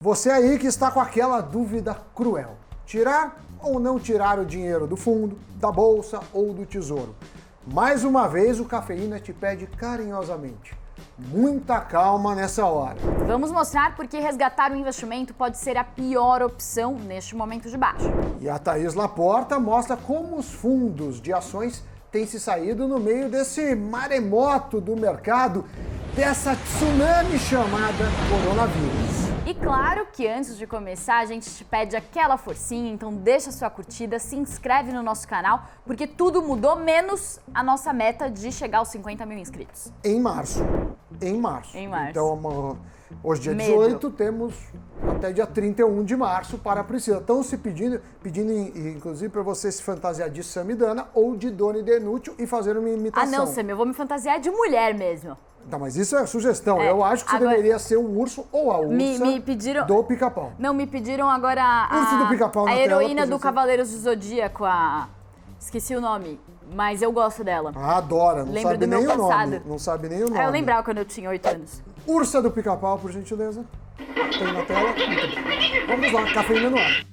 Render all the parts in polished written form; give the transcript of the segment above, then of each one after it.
Você aí que está com aquela dúvida cruel: tirar ou não tirar o dinheiro do fundo, da bolsa ou do tesouro? Mais uma vez o Cafeína te pede carinhosamente: muita calma nessa hora. Vamos mostrar porque resgatar o investimento pode ser a pior opção neste momento de baixa. E a Thaís Laporta mostra como os fundos de ações têm se saído no meio desse maremoto do mercado, dessa tsunami chamada coronavírus. E claro que antes de começar a gente te pede aquela forcinha, então deixa sua curtida, se inscreve no nosso canal, porque tudo mudou menos a nossa meta de chegar aos 50 mil inscritos. Em março. Então, hoje dia 18, temos até dia 31 de março para a Priscila. Estão se pedindo inclusive para você se fantasiar de Samidana ou de Dona Denútil e fazer uma imitação. Ah não, Sam, eu vou me fantasiar de mulher mesmo. Não, mas isso é sugestão. Eu acho que você deveria ser o urso ou a ursa me pediram, do Pica-Pau. Não, me pediram agora Urso do Pica-Pau na a tela, heroína do Cavaleiros do Zodíaco, esqueci o nome, mas eu gosto dela. Ah, adora. Não Lembro sabe do nem meu o passado. nome. Não sabe nem o nome. Eu lembrava quando eu tinha 8 anos. Ursa do Pica-Pau, por gentileza. Tem na tela. Muito bem. Vamos lá, Cafeína no ar.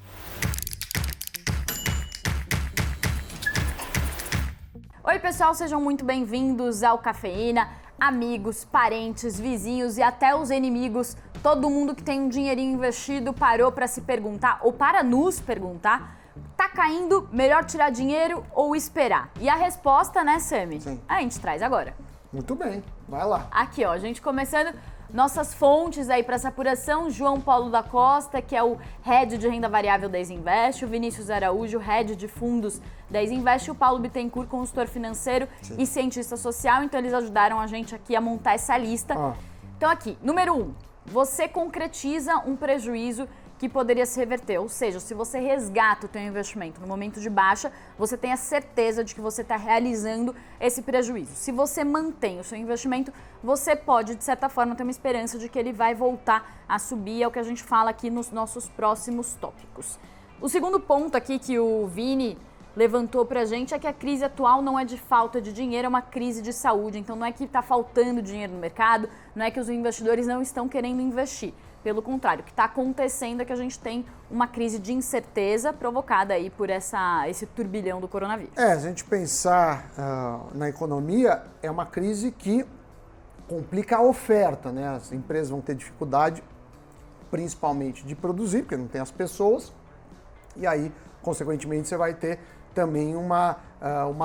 Oi pessoal, sejam muito bem-vindos ao Cafeína. Amigos, parentes, vizinhos e até os inimigos, todo mundo que tem um dinheirinho investido parou para se perguntar, ou para nos perguntar: tá caindo, melhor tirar dinheiro ou esperar? E a resposta, né, Sami? Sim. A gente traz agora. Muito bem, vai lá. Aqui, ó, a gente começando nossas fontes aí para essa apuração: João Paulo da Costa, que é o Head de Renda Variável da Isinvest, o Vinícius Araújo, Head de Fundos da Isinvest, e o Paulo Bittencourt, consultor financeiro e cientista social. Então eles ajudaram a gente aqui a montar essa lista. Então aqui, número 1, você concretiza um prejuízo que poderia se reverter, ou seja, se você resgata o teu investimento no momento de baixa, você tem a certeza de que você está realizando esse prejuízo. Se você mantém o seu investimento, você pode, de certa forma, ter uma esperança de que ele vai voltar a subir, é o que a gente fala aqui nos nossos próximos tópicos. O segundo ponto aqui que o Vini levantou pra gente é que a crise atual não é de falta de dinheiro, é uma crise de saúde. Então não é que está faltando dinheiro no mercado, não é que os investidores não estão querendo investir. Pelo contrário, o que está acontecendo é que a gente tem uma crise de incerteza provocada aí por esse turbilhão do coronavírus. Se a gente pensar na economia, é uma crise que complica a oferta, né? As empresas vão ter dificuldade, principalmente de produzir, porque não tem as pessoas, e aí, consequentemente, você vai ter também uma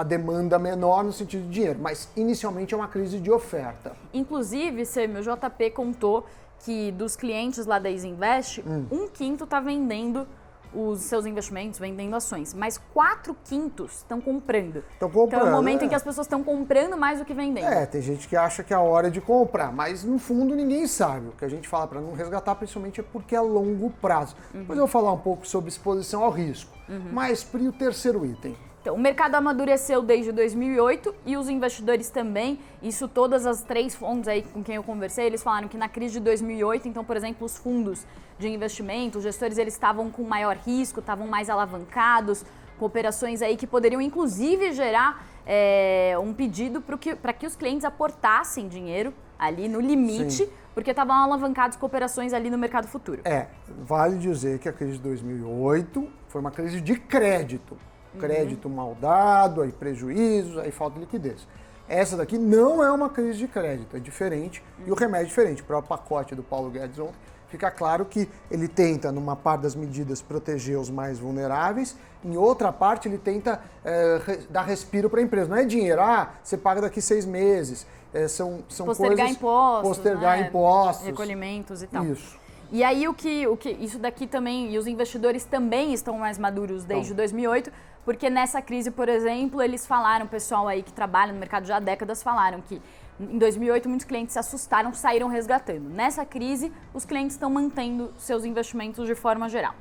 demanda menor no sentido de dinheiro, mas inicialmente é uma crise de oferta. Inclusive, o JP contou que dos clientes lá da Isinvest, 1/5 está vendendo os seus investimentos, vendendo ações, mas 4/5 estão comprando. Então é o momento em que as pessoas estão comprando mais do que vendendo. Tem gente que acha que é a hora de comprar, mas no fundo ninguém sabe. O que a gente fala para não resgatar principalmente é porque é longo prazo. Depois eu vou falar um pouco sobre exposição ao risco. Mas, Pri, o terceiro item. Então, o mercado amadureceu desde 2008 e os investidores também. Isso todas as 3 fontes aí com quem eu conversei, eles falaram que na crise de 2008, então, por exemplo, os fundos de investimento, os gestores, eles estavam com maior risco, estavam mais alavancados, com operações aí que poderiam inclusive gerar um pedido para que os clientes aportassem dinheiro ali no limite, porque estavam alavancados com operações ali no mercado futuro. Vale dizer que a crise de 2008 foi uma crise de crédito. Crédito mal dado, aí prejuízos, aí falta de liquidez. Essa daqui não é uma crise de crédito, é diferente e o remédio é diferente. Para o pacote do Paulo Guedes ontem, fica claro que ele tenta, numa parte das medidas, proteger os mais vulneráveis, em outra parte ele tenta dar respiro para a empresa. Não é dinheiro, você paga daqui 6 meses, são postergar coisas... Impostos, postergar impostos. Recolhimentos e tal. Isso. E aí isso daqui também, e os investidores também estão mais maduros desde 2008, porque nessa crise, por exemplo, eles falaram, o pessoal aí que trabalha no mercado já há décadas falaram que em 2008 muitos clientes se assustaram, saíram resgatando. Nessa crise, os clientes estão mantendo seus investimentos de forma geral.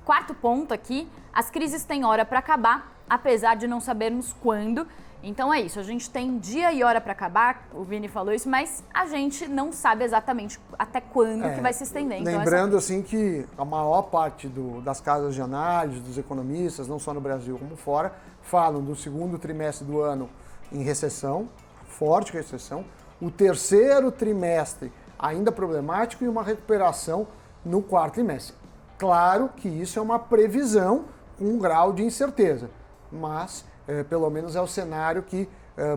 Quarto ponto aqui, as crises têm hora para acabar, apesar de não sabermos quando. Então é isso, a gente tem dia e hora para acabar, o Vini falou isso, mas a gente não sabe exatamente até quando que vai se estender. Lembrando assim que a maior parte das casas de análise, dos economistas, não só no Brasil como fora, falam do segundo trimestre do ano em recessão, forte recessão, o terceiro trimestre ainda problemático e uma recuperação no quarto trimestre. Claro que isso é uma previsão com um grau de incerteza, mas pelo menos é o cenário que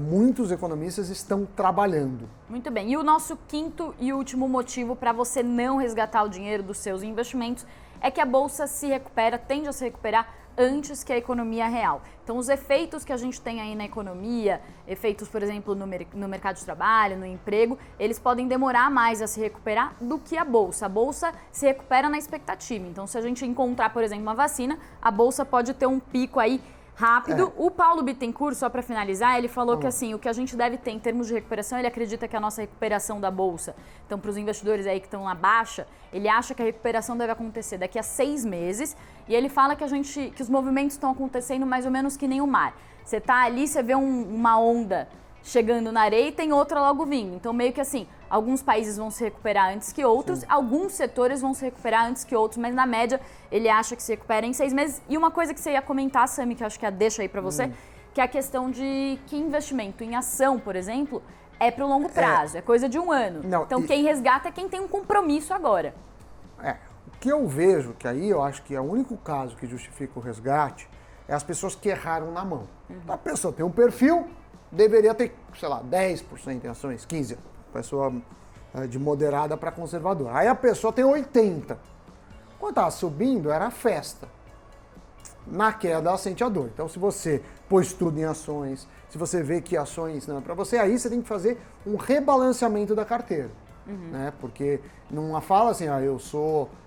muitos economistas estão trabalhando. Muito bem. E o nosso quinto e último motivo para você não resgatar o dinheiro dos seus investimentos é que a Bolsa se recupera, tende a se recuperar antes que a economia real. Então, os efeitos que a gente tem aí na economia, efeitos, por exemplo, no mercado de trabalho, no emprego, eles podem demorar mais a se recuperar do que a Bolsa. A Bolsa se recupera na expectativa. Então, se a gente encontrar, por exemplo, uma vacina, a Bolsa pode ter um pico aí rápido. O Paulo Bittencourt, só para finalizar, ele falou que assim, o que a gente deve ter em termos de recuperação, ele acredita que a nossa recuperação da Bolsa, então para os investidores aí que estão na baixa, ele acha que a recuperação deve acontecer daqui a 6 meses e ele fala que os movimentos estão acontecendo mais ou menos que nem o mar. Você tá ali, você vê uma onda chegando na areia e tem outra logo vindo. Então meio que assim, alguns países vão se recuperar antes que outros, alguns setores vão se recuperar antes que outros, mas na média ele acha que se recupera em 6 meses. E uma coisa que você ia comentar, Sami, que eu acho que é a deixa aí pra você, que é a questão de que investimento em ação, por exemplo, é pro longo prazo, é coisa de 1 ano. Não, então quem resgata é quem tem um compromisso agora. O que eu vejo, que aí eu acho que é o único caso que justifica o resgate, é as pessoas que erraram na mão. A pessoa tem um perfil, deveria ter, sei lá, 10% em ações, 15%, pessoa de moderada para conservadora. Aí a pessoa tem 80%. Quando estava subindo, era festa. Na queda, ela sente a dor. Então, se você pôs tudo em ações, se você vê que ações não é para você, aí você tem que fazer um rebalanceamento da carteira. Né? Porque não fala assim,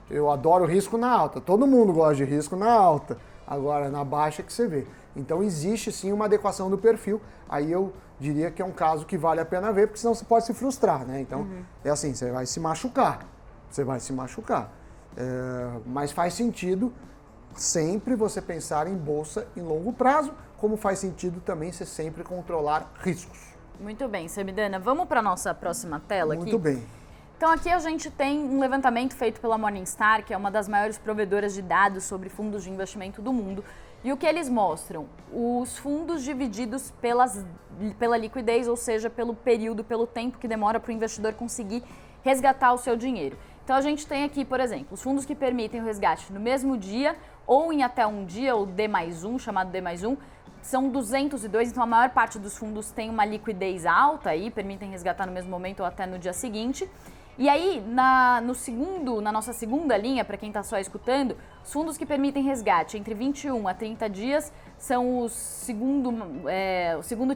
eu adoro risco na alta. Todo mundo gosta de risco na alta. Agora, na baixa que você vê. Então, existe sim uma adequação do perfil. Aí eu diria que é um caso que vale a pena ver, porque senão você pode se frustrar, né? Então, é assim, você vai se machucar. Mas faz sentido sempre você pensar em bolsa em longo prazo, como faz sentido também você sempre controlar riscos. Muito bem, Samidana. Vamos para a nossa próxima tela aqui? Muito bem. Então aqui a gente tem um levantamento feito pela Morningstar, que é uma das maiores provedoras de dados sobre fundos de investimento do mundo. E o que eles mostram? Os fundos divididos pela liquidez, ou seja, pelo período, pelo tempo que demora para o investidor conseguir resgatar o seu dinheiro. Então a gente tem aqui, por exemplo, os fundos que permitem o resgate no mesmo dia ou em até um dia, o D+1, chamado D+1, são 202, então a maior parte dos fundos tem uma liquidez alta e permitem resgatar no mesmo momento ou até no dia seguinte. E aí, na nossa segunda linha, para quem está só escutando, os fundos que permitem resgate entre 21 a 30 dias são o segundo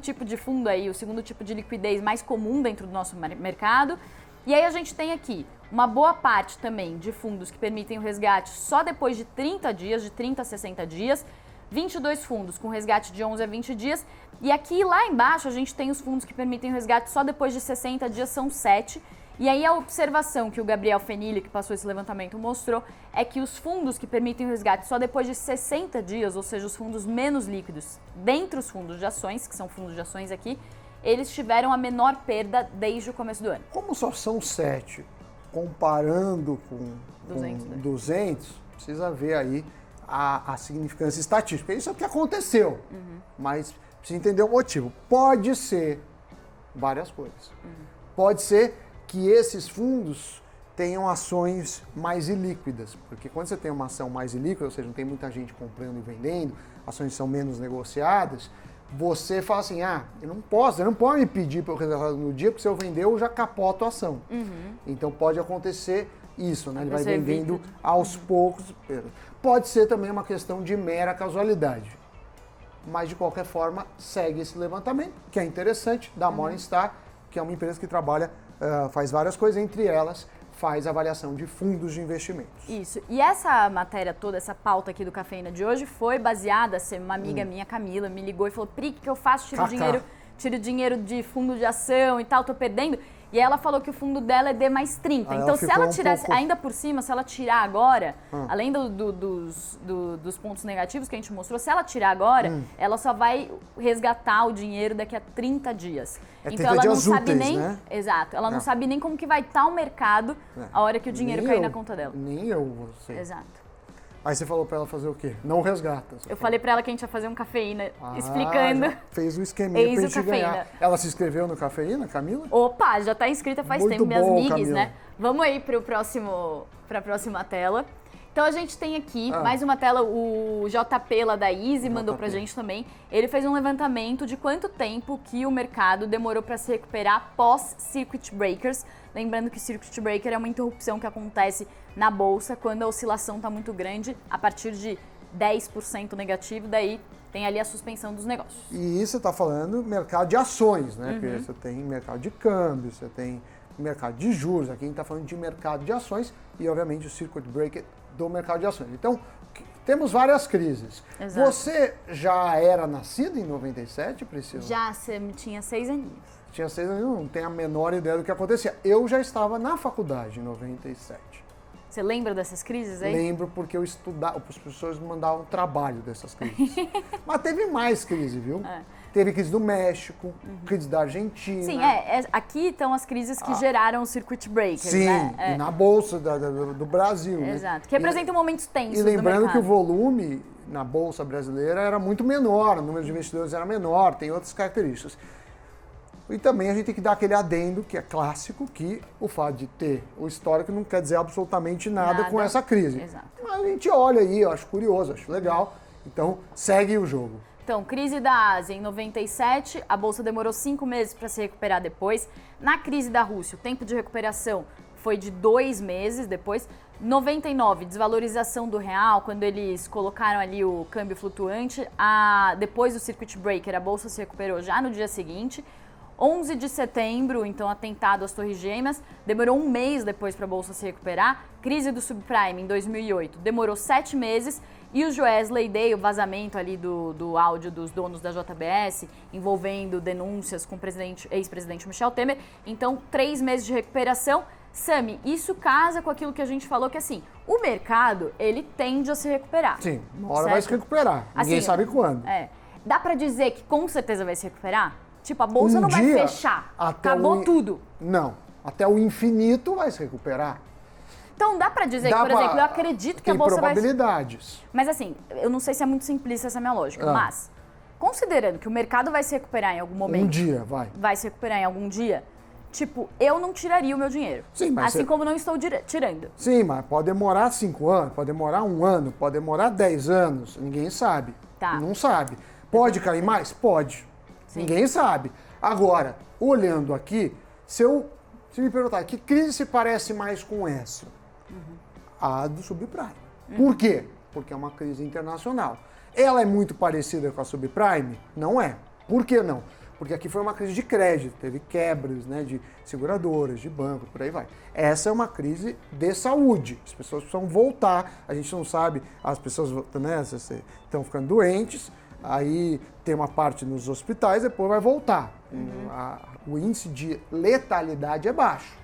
tipo de fundo aí, o segundo tipo de liquidez mais comum dentro do nosso mercado. E aí a gente tem aqui uma boa parte também de fundos que permitem o resgate só depois de 30 dias, de 30 a 60 dias, 22 fundos com resgate de 11 a 20 dias. E aqui lá embaixo a gente tem os fundos que permitem o resgate só depois de 60 dias, são 7. E aí a observação que o Gabriel Fenilli, que passou esse levantamento, mostrou é que os fundos que permitem o resgate só depois de 60 dias, ou seja, os fundos menos líquidos, dentre os fundos de ações, que são fundos de ações aqui, eles tiveram a menor perda desde o começo do ano. Como só são 7, comparando com 200, precisa ver aí a significância estatística. Isso é o que aconteceu, mas precisa entender o motivo. Pode ser várias coisas. Pode ser que esses fundos tenham ações mais ilíquidas, porque quando você tem uma ação mais ilíquida, ou seja, não tem muita gente comprando e vendendo, ações são menos negociadas, você fala assim, eu não posso, você não pode me pedir para eu resgatar no dia, porque se eu vender eu já capoto a ação. Então pode acontecer isso, né? Ele vai vendendo aos poucos. Pode ser também uma questão de mera casualidade. Mas de qualquer forma, segue esse levantamento, que é interessante, da Morningstar, que é uma empresa que trabalha, faz várias coisas, entre elas faz avaliação de fundos de investimentos. Isso. E essa matéria toda, essa pauta aqui do Cafeína de hoje, foi baseada, uma amiga minha, Camila, me ligou e falou, Pri, o que eu faço? Tiro dinheiro de fundo de ação e tal, tô perdendo. E ela falou que o fundo dela é D+30. Então, se ela tirasse, ainda por cima, se ela tirar agora, além dos pontos negativos que a gente mostrou, se ela tirar agora, ela só vai resgatar o dinheiro daqui a 30 dias. Então, ela não sabe nem... Né? Exato. Ela não sabe nem como que vai estar o mercado a hora que o dinheiro cair na conta dela. Nem eu sei. Exato. Aí você falou para ela fazer o quê? Não resgata. Eu falei para ela que a gente ia fazer um cafeína, Ah, explicando. já fez o esqueminha pra gente Cafeína. ganhar. Ela se inscreveu no Cafeína, Camila? Opa, já tá inscrita faz Muito tempo, minhas bom, migs, Camila. né? Vamos aí para a próxima tela. Então a gente tem aqui mais uma tela, o JP lá da Easy mandou pra gente também. Ele fez um levantamento de quanto tempo que o mercado demorou para se recuperar pós Circuit Breakers. Lembrando que Circuit Breaker é uma interrupção que acontece na bolsa quando a oscilação está muito grande, a partir de 10% negativo, daí tem ali a suspensão dos negócios. E isso você está falando mercado de ações, né? Porque você tem mercado de câmbio, você tem mercado de juros, aqui a gente está falando de mercado de ações e, obviamente, o Circuit Breaker do mercado de ações. Então, temos várias crises. Exato. Você já era nascido em 97, Priscila? Já, você tinha 6 aninhos. Tinha 6 anos, não tem a menor ideia do que acontecia. Eu já estava na faculdade em 97. Você lembra dessas crises aí? Lembro porque eu estudava, os professores me mandavam trabalho dessas crises. Mas teve mais crise, viu? Teve crise do México, crise da Argentina. Sim, aqui estão as crises que geraram o Circuit Breakers, Sim, né? e na Bolsa do Brasil. Exato, né? que representam momentos tensos E do lembrando mercado. que o volume na Bolsa brasileira era muito menor, o número de investidores era menor, tem outras características. E também a gente tem que dar aquele adendo, que é clássico, que o fato de ter o histórico não quer dizer absolutamente nada com essa crise. Exato. Mas a gente olha aí, eu acho curioso, acho legal. Então, segue o jogo. Então, crise da Ásia em 97, a bolsa demorou 5 meses para se recuperar depois. Na crise da Rússia, o tempo de recuperação foi de 2 meses depois. 99, desvalorização do real, quando eles colocaram ali o câmbio flutuante. Depois do Circuit Breaker, a bolsa se recuperou já no dia seguinte. 11 de setembro, então, atentado às Torres Gêmeas, demorou 1 mês depois para a bolsa se recuperar. Crise do subprime em 2008, demorou 7 meses. E o Joesley Day, o vazamento ali do áudio dos donos da JBS, envolvendo denúncias com o ex-presidente Michel Temer. Então, 3 meses de recuperação. Sami, isso casa com aquilo que a gente falou, que assim, o mercado, ele tende a se recuperar. Sim, uma hora vai se recuperar. Ninguém sabe quando. Dá para dizer que com certeza vai se recuperar? Tipo, a bolsa não vai fechar. Acabou tudo. Não. Até o infinito vai se recuperar. Então dá pra dizer que, por exemplo, eu acredito que a bolsa vai... Tem probabilidades. Mas assim, eu não sei se é muito simplista essa minha lógica, mas considerando que o mercado vai se recuperar em algum momento... Um dia, vai. Vai se recuperar em algum dia, tipo, eu não tiraria o meu dinheiro. Sim, mas assim como não estou tirando. Sim, mas pode demorar 5 anos, pode demorar 1 ano, pode demorar 10 anos, ninguém sabe. Tá. Não sabe. Pode cair mais? Pode. Sim. Ninguém sabe. Agora, olhando aqui, se me perguntar, que crise se parece mais com essa? A do subprime. Por quê? Porque é uma crise internacional. Ela é muito parecida com a subprime? Não é. Por que não? Porque aqui foi uma crise de crédito, teve quebras, né, de seguradoras, de bancos, por aí vai. Essa é uma crise de saúde. As pessoas precisam voltar, a gente não sabe, as pessoas, né, estão ficando doentes, aí tem uma parte nos hospitais, depois vai voltar. O índice de letalidade é baixo.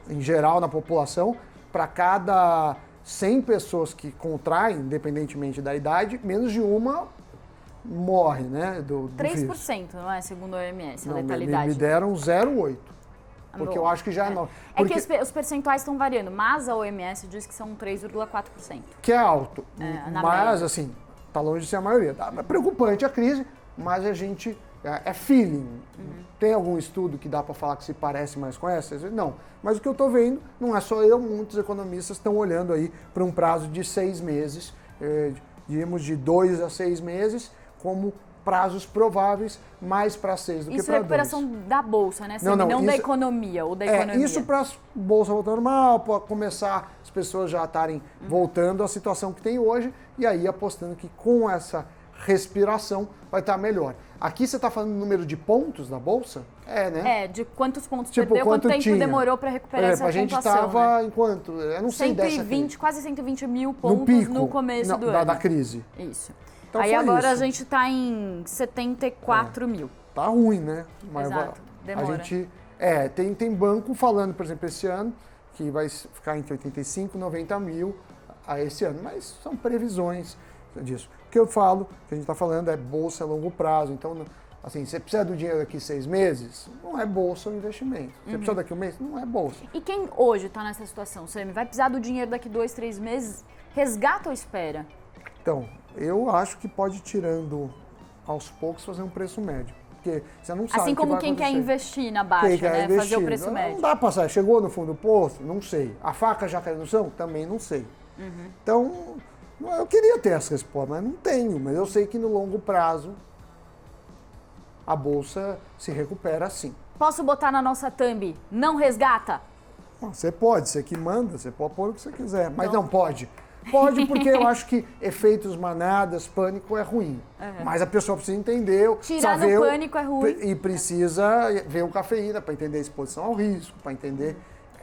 Em geral, na população, para cada 100 pessoas que contraem, independentemente da idade, menos de uma morre, né? Do 3%, vírus. não é? Segundo a OMS, a Não, letalidade. me deram 0,8%. Porque eu acho que já é 9%. É que os percentuais estão variando, mas a OMS diz que são 3,4%. Que é alto. Na mas, média. assim, tá longe de ser a maioria. É preocupante a crise, mas a gente... É feeling. Tem algum estudo que dá para falar que se parece mais com essa? Não. Mas o que eu estou vendo, não é só eu, muitos economistas estão olhando aí para um prazo de 6 meses, diríamos de 2 a 6 meses, como prazos prováveis, mais para 6 do que para 2. Isso é recuperação da Bolsa, né? Não da economia, ou da economia. Isso para a Bolsa voltar normal, para começar as pessoas já estarem voltando à situação que tem hoje, e aí apostando que com essa respiração vai estar melhor. Aqui você está falando do número de pontos da Bolsa? Né? De quantos pontos tipo, perdeu, quanto tempo demorou para recuperar essa pontuação. A gente estava em quanto? Eu não sei 120, quase 120 mil pontos no começo do ano. Da crise. Isso. Então aí agora a gente está em 74 mil. Tá ruim, né? Mas exato, demora. A gente... tem banco falando, por exemplo, esse ano, que vai ficar entre 85 e 90 mil a esse ano. Mas são previsões disso. O que eu falo, que a gente está falando, é bolsa a longo prazo. Então, Assim, você precisa do dinheiro daqui 6 meses? Não é bolsa ou investimento. Você precisa daqui um mês? Não é bolsa. E quem hoje está nessa situação, Sami, vai precisar do dinheiro daqui 2, 3 meses, resgata ou espera? Então, eu acho que pode ir tirando aos poucos, fazer um preço médio. Porque você não sabe assim como o que vai quem quer acontecer. investir na baixa, né? Fazer o preço médio. Não dá pra passar. Chegou no fundo do poço? Não sei. A faca já caiu no chão? Também não sei. Então, eu queria ter essa resposta, mas não tenho. Mas eu sei que no longo prazo a bolsa se recupera sim. Posso botar na nossa thumb, não resgata? Você pode, você que manda, você pode pôr o que você quiser, mas não pode. Pode porque eu acho que efeitos manadas, pânico é ruim. Mas a pessoa precisa entender, tirar saber no pânico é ruim. E precisa ver o cafeína para entender a exposição ao risco, para entender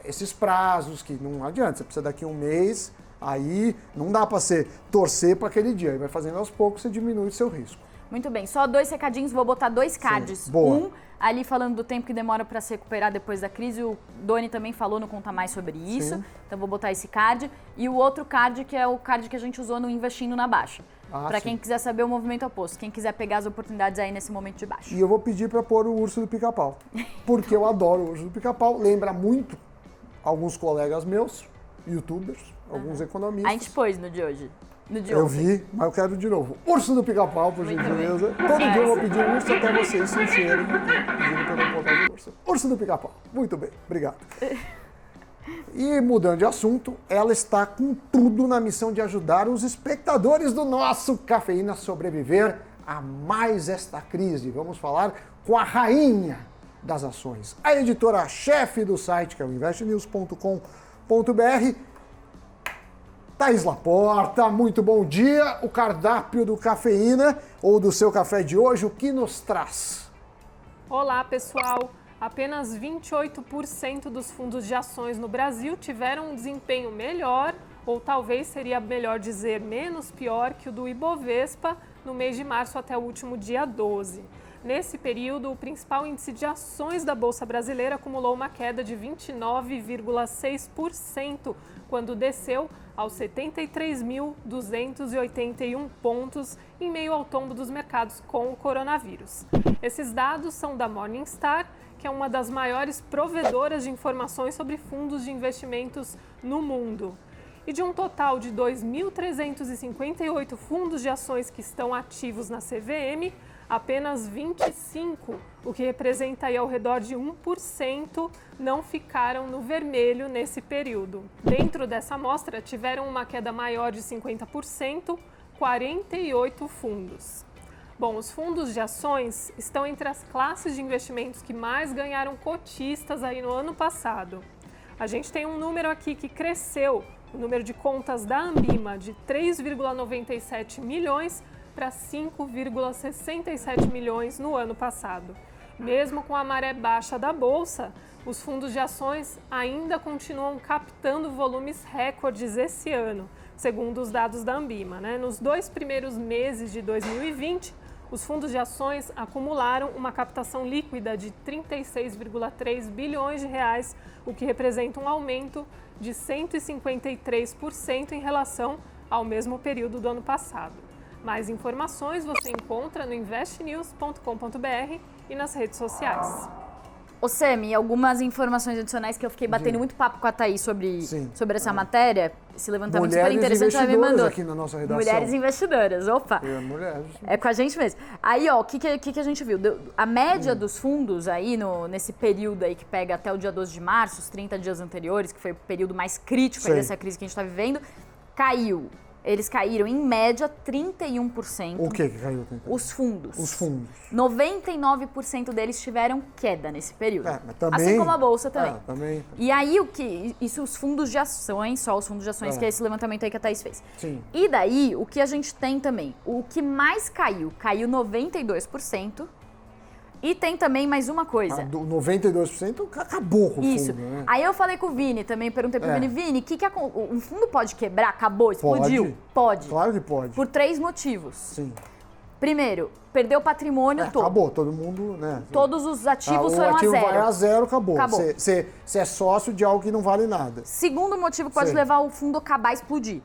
esses prazos que não adianta. Você precisa daqui um mês, aí não dá para você torcer para aquele dia. Aí vai fazendo aos poucos, você diminui o seu risco. Muito bem, só 2 recadinhos, vou botar 2 cards. Sim, boa. Um, ali falando do tempo que demora para se recuperar depois da crise, o Doni também falou no Conta Mais sobre isso, então vou botar esse card. E o outro card, que é o card que a gente usou no Investindo na Baixa. Para quem quiser saber o movimento oposto, quem quiser pegar as oportunidades aí nesse momento de baixa. E eu vou pedir para pôr o urso do pica-pau, porque eu adoro o urso do pica-pau, lembra muito alguns colegas meus, youtubers, alguns economistas. A gente pôs no de hoje. No de Eu ontem. vi, mas eu quero de novo. Urso do pica-pau, por gentileza. Todo dia eu vou pedir um urso até vocês se encherem pedindo para eu não botar de urso. Urso do pica-pau. Muito bem, obrigado. E mudando de assunto, ela está com tudo na missão de ajudar os espectadores do nosso Cafeína a sobreviver a mais esta crise. Vamos falar com a rainha das ações, a editora-chefe do site, que é o investnews.com.br, Thaís Laporta. Muito bom dia. O cardápio do Cafeína, ou do seu café de hoje, o que nos traz? Olá, pessoal. Apenas 28% dos fundos de ações no Brasil tiveram um desempenho melhor, ou talvez seria melhor dizer menos pior, que o do Ibovespa no mês de março até o último dia 12. Nesse período, o principal índice de ações da Bolsa Brasileira acumulou uma queda de 29,6%, quando desceu aos 73.281 pontos em meio ao tombo dos mercados com o coronavírus. Esses dados são da Morningstar, que é uma das maiores provedoras de informações sobre fundos de investimentos no mundo. E de um total de 2.358 fundos de ações que estão ativos na CVM, apenas 25, o que representa aí ao redor de 1%, não ficaram no vermelho nesse período. Dentro dessa amostra, tiveram uma queda maior de 50%, 48 fundos. Bom, os fundos de ações estão entre as classes de investimentos que mais ganharam cotistas aí no ano passado. A gente tem um número aqui que cresceu, o número de contas da Ambima, de 3,97 milhões para 5,67 milhões no ano passado. Mesmo com a maré baixa da Bolsa, os fundos de ações ainda continuam captando volumes recordes esse ano, segundo os dados da Ambima, né? Nos 2 primeiros meses de 2020, os fundos de ações acumularam uma captação líquida de 36,3 bilhões de reais, o que representa um aumento de 153% em relação ao mesmo período do ano passado. Mais informações você encontra no investnews.com.br e nas redes sociais. Ô Sami, algumas informações adicionais que eu fiquei batendo muito papo com a Thaís sobre essa matéria, esse levantamento super interessante, ela me mandou. Aqui na nossa redação. Mulheres investidoras, opa. Mulheres. É com a gente mesmo. Aí, ó, o que a gente viu? A média dos fundos aí, nesse período aí que pega até o dia 12 de março, os 30 dias anteriores, que foi o período mais crítico aí dessa crise que a gente está vivendo, caiu. Eles caíram, em média, 31%. O que caiu? Os fundos. Os fundos. 99% deles tiveram queda nesse período. Mas também, assim como a Bolsa também. Também. E aí, isso os fundos de ações, só os fundos de ações, que é esse levantamento aí que a Thaís fez. Sim. E daí, o que a gente tem também? O que mais caiu 92%. E tem também mais uma coisa. 92% acabou com o fundo, Isso. né? Aí eu falei com o Vini também, perguntei pro Vini, um fundo pode quebrar? Acabou? Explodiu? Pode. Claro que pode. Por 3 motivos. Sim. Primeiro, perdeu o patrimônio todo. Acabou, todo mundo, né? Todos os ativos foram a zero. O ativo vai a zero, acabou. Você é sócio de algo que não vale nada. Segundo motivo que pode levar o fundo a acabar a explodir.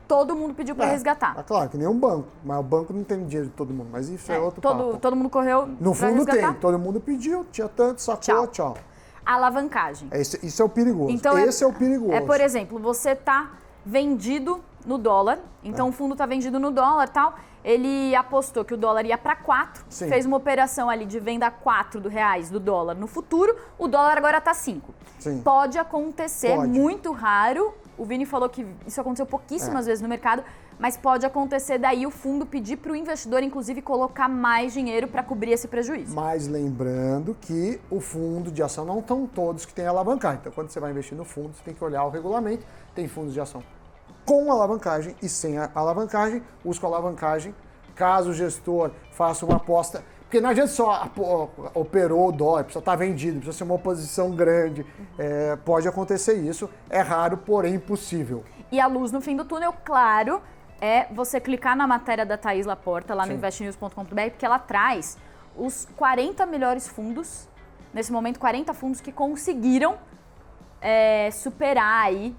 todo mundo pediu para resgatar. É claro, que nem um banco. Mas o banco não tem dinheiro de todo mundo. Mas isso é outro papo. Todo mundo correu No pra fundo resgatar? tem. Todo mundo pediu, tinha tanto, sacou, tchau. Alavancagem. Isso é o perigoso. Então, Esse é o perigoso. Por exemplo, você tá vendido no dólar, então o fundo tá vendido no dólar e tal, ele apostou que o dólar ia para 4, Sim. fez uma operação ali de venda a 4 reais do dólar no futuro, o dólar agora tá 5. Sim. Pode acontecer, Pode. muito raro, o Vini falou que isso aconteceu pouquíssimas vezes no mercado, mas pode acontecer daí o fundo pedir para o investidor, inclusive, colocar mais dinheiro para cobrir esse prejuízo. Mas lembrando que o fundo de ação não estão todos que têm alavancagem. Então, quando você vai investir no fundo, você tem que olhar o regulamento. Tem fundos de ação com alavancagem e sem alavancagem. Use com alavancagem. Caso o gestor faça uma aposta... Porque não adianta só operou o dólar, precisa estar vendido, precisa ser uma posição grande. Pode acontecer isso. É raro, porém impossível. E a luz no fim do túnel, claro, é você clicar na matéria da Thaís Laporta lá no investnews.com.br, porque ela traz os 40 melhores fundos, nesse momento 40 fundos que conseguiram superar aí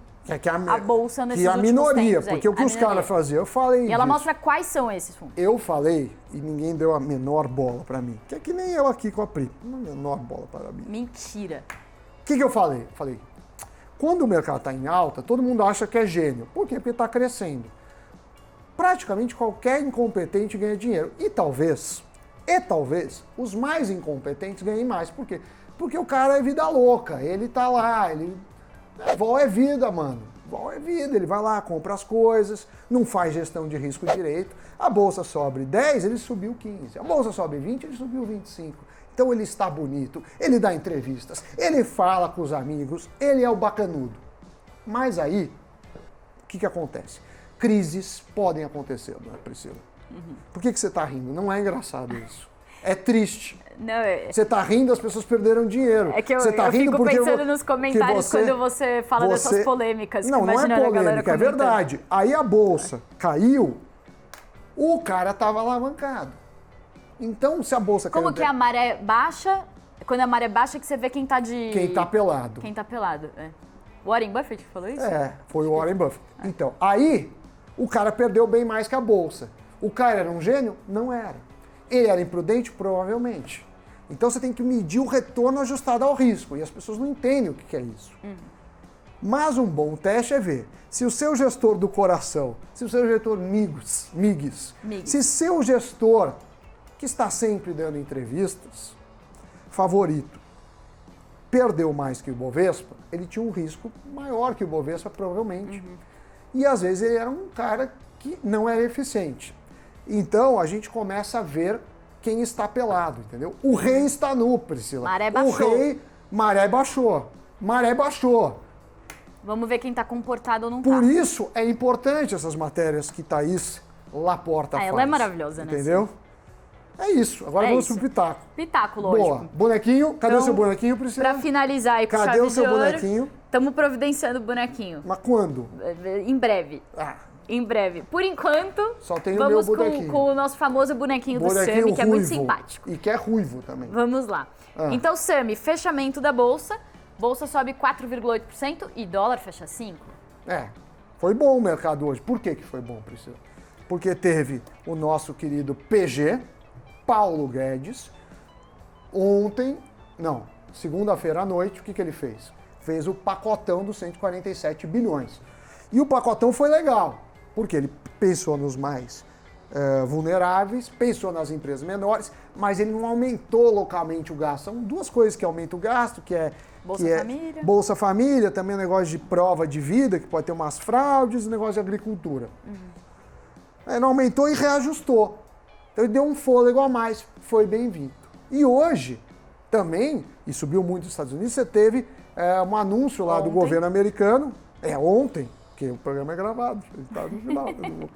a bolsa nesses últimos minoria, tempos aí. porque o que os caras faziam, eu falei E ela disso. mostra quais são esses fundos. Eu falei e ninguém deu a menor bola pra mim. Que é que nem eu aqui com a Pri. Uma menor bola para mim. Mentira. O que eu falei? Falei, quando o mercado está em alta, todo mundo acha que é gênio. Por quê? Porque está crescendo. Praticamente qualquer incompetente ganha dinheiro. E talvez, os mais incompetentes ganhem mais. Por quê? Porque o cara é vida louca. Ele tá lá, vol é vida, mano. Vol é vida. Ele vai lá, compra as coisas, não faz gestão de risco direito. A bolsa sobe 10, ele subiu 15. A bolsa sobe 20, ele subiu 25. Então ele está bonito, ele dá entrevistas, ele fala com os amigos, ele é o bacanudo. Mas aí, o que acontece? Crises podem acontecer, não é, Priscila? Por que você está rindo? Não é engraçado isso. É triste. Não, Você está rindo, as pessoas perderam dinheiro. É que eu, você tá eu rindo fico porque pensando nos comentários quando você fala dessas polêmicas. Não é polêmica, é verdade. Aí a bolsa caiu, o cara estava alavancado. Então, se a bolsa caiu... Como que a maré baixa? Quando a maré baixa é que você vê quem tá pelado. Quem tá pelado, O Warren Buffett falou isso? Foi o Warren Buffett. Então, aí o cara perdeu bem mais que a bolsa. O cara era um gênio? Não era. Ele era imprudente? Provavelmente. Então você tem que medir o retorno ajustado ao risco. E as pessoas não entendem o que é isso. Mas um bom teste é ver se o seu gestor do coração, se o seu gestor MIGs, se seu gestor, que está sempre dando entrevistas, favorito, perdeu mais que o Bovespa, ele tinha um risco maior que o Bovespa, provavelmente. E às vezes ele era um cara que não era eficiente. Então a gente começa a ver quem está pelado, entendeu? O rei está nu, Priscila. Maré baixou. Maré baixou. Vamos ver quem está comportado ou não Por isso é importante essas matérias que Thaís Laporta faz. Ela é maravilhosa, né? Entendeu? É isso. Agora vamos pro pitaco. Pitaco, lógico. Boa. Bonequinho. Cadê o seu bonequinho, Priscila? Pra finalizar aí com Cadê chave o seu de ouro, bonequinho? Estamos providenciando o bonequinho. Mas quando? Em breve. Em breve. Por enquanto, só tem vamos o meu bonequinho. com o nosso famoso bonequinho do Sami, que é muito simpático. E que é ruivo também. Vamos lá. Então, Sami, fechamento da Bolsa. Bolsa sobe 4,8% e dólar fecha 5%. Foi bom o mercado hoje. Por que foi bom, Priscila? Porque teve o nosso querido PG, Paulo Guedes, segunda-feira à noite, o que ele fez? Fez o pacotão dos 147 bilhões. E o pacotão foi legal, porque ele pensou nos mais vulneráveis, pensou nas empresas menores, mas ele não aumentou localmente o gasto. São duas coisas que aumentam o gasto, que é Família. Bolsa Família, também o negócio de prova de vida, que pode ter umas fraudes, e o negócio de agricultura. Não aumentou e reajustou. Então ele deu um fôlego a mais, foi bem-vindo. E hoje, também, e subiu muito nos Estados Unidos, você teve um anúncio lá do governo americano, ontem, porque o programa é gravado, tá no final.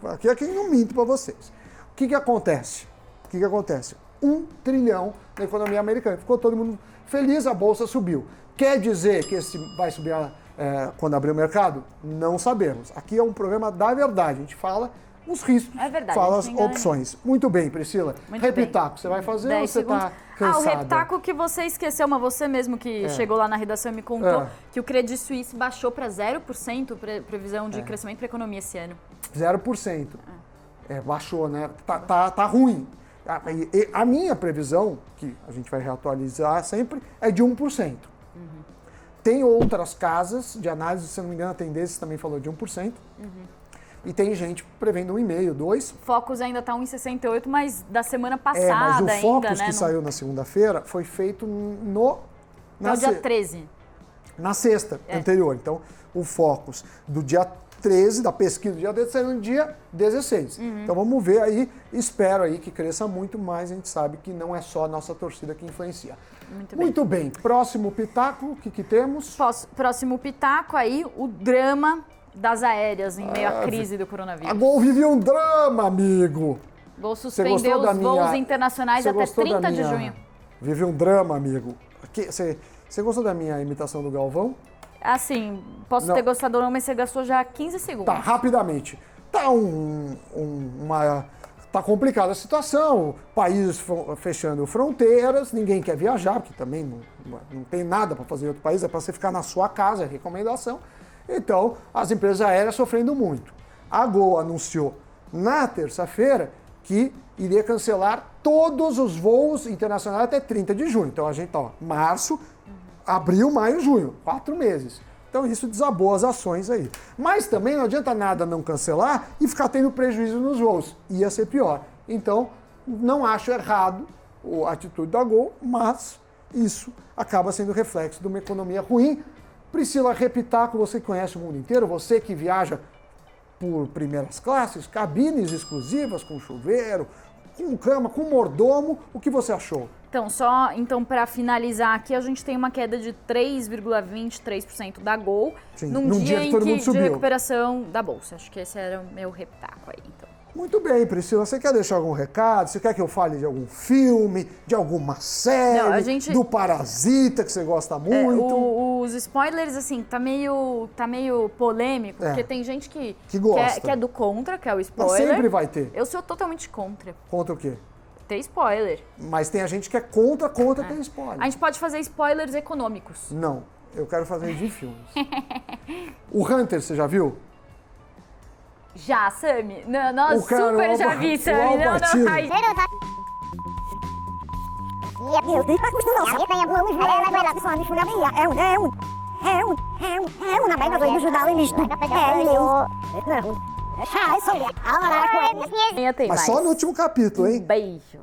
Aqui é quem não minto para vocês. O que acontece? 1 trilhão na economia americana. Ficou todo mundo feliz, a bolsa subiu. Quer dizer que esse vai subir quando abrir o mercado? Não sabemos. Aqui é um programa da verdade. A gente fala os riscos, É verdade, fala a as gente engana opções. Muito bem, Priscila. Muito Repitaco, você vai fazer ou 10 você está cansada? o repitaco que você esqueceu, mas você mesmo que chegou lá na redação e me contou que o Credit Suisse baixou para 0% previsão de crescimento para a economia esse ano. 0%. Baixou, né? Tá ruim. A minha previsão, que a gente vai reatualizar sempre, é de 1%. Tem outras casas de análise, se não me engano, a Tendência também falou de 1%. E tem gente prevendo 1,5%, 2%. Focus ainda está 1,68%, mas da semana passada mas o ainda, Focus né? que saiu na segunda-feira foi feito no dia 13. Na sexta anterior. Então, o Focus do dia 13, da pesquisa do dia 13, saiu no dia 16. Então, vamos ver aí, espero aí que cresça muito, mas a gente sabe que não é só a nossa torcida que influencia. Muito bem. Próximo pitaco, o que temos? Próximo pitaco aí, o drama das aéreas em meio à crise do coronavírus. A Gol vive um drama, amigo. Gol suspendeu os voos internacionais até 30 de junho. Vive um drama, amigo. Você gostou da minha imitação do Galvão? Assim, posso ter gostado ou não, mas você gastou já 15 segundos. Tá, rapidamente. Tá complicada a situação, países fechando fronteiras, ninguém quer viajar, porque também não tem nada para fazer em outro país, é para você ficar na sua casa, é recomendação. Então, as empresas aéreas sofrendo muito. A Gol anunciou na terça-feira que iria cancelar todos os voos internacionais até 30 de junho. Então, a gente março, abril, maio, junho, 4 meses. Então, isso desabou as ações aí. Mas também não adianta nada não cancelar e ficar tendo prejuízo nos voos. Ia ser pior. Então, não acho errado a atitude da Gol, mas isso acaba sendo reflexo de uma economia ruim. Priscila Repitaco, você que conhece o mundo inteiro, você que viaja por primeiras classes, cabines exclusivas com chuveiro, com cama, com mordomo, o que você achou? Então, para finalizar aqui, a gente tem uma queda de 3,23% da Gol, num dia em que de recuperação da Bolsa. Acho que esse era o meu repitaco aí, então. Muito bem, Priscila. Você quer deixar algum recado? Você quer que eu fale de algum filme, de alguma série, do Parasita, que você gosta muito? Os spoilers, assim, tá meio polêmico, porque tem gente que gosta. Que é do contra, que é o spoiler. Mas sempre vai ter. Eu sou totalmente contra. Contra o quê? Ter spoiler. Mas tem a gente que é contra ter spoiler. A gente pode fazer spoilers econômicos. Não, eu quero fazer de filmes. O Hunter, você já viu? Já, Sami. Não, super já vi, Sami. Mas só no último capítulo, hein? Beijo.